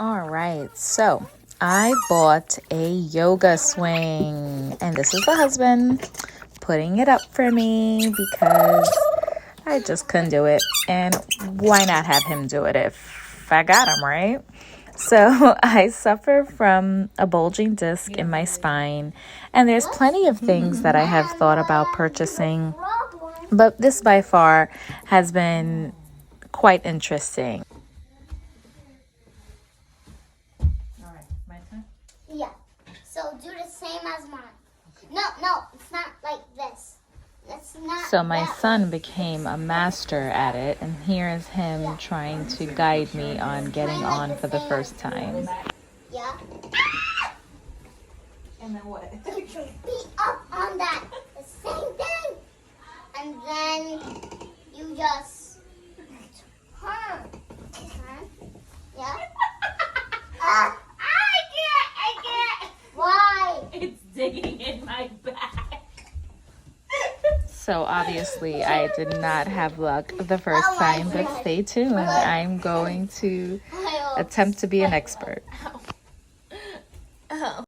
All right, so I bought a yoga swing, and this is the husband putting it up for me because I just couldn't do it. And why not have him do it if I got him, right? So I suffer from a bulging disc in my spine, and there's plenty of things that I have thought about purchasing, but this by far has been quite interesting. All right, my turn? Yeah. So do the same as mine. No, it's not like this. It's not. So my that son way. became a master at it, and here is him trying to guide me on getting on for the first time. Yeah. And then what? Put your feet up on that. The same thing. And then you just turn. Yeah. I can't. Why? It's digging in my back. So obviously I did not have luck the first time, but stay tuned. I'm going to attempt to be an expert. Oh.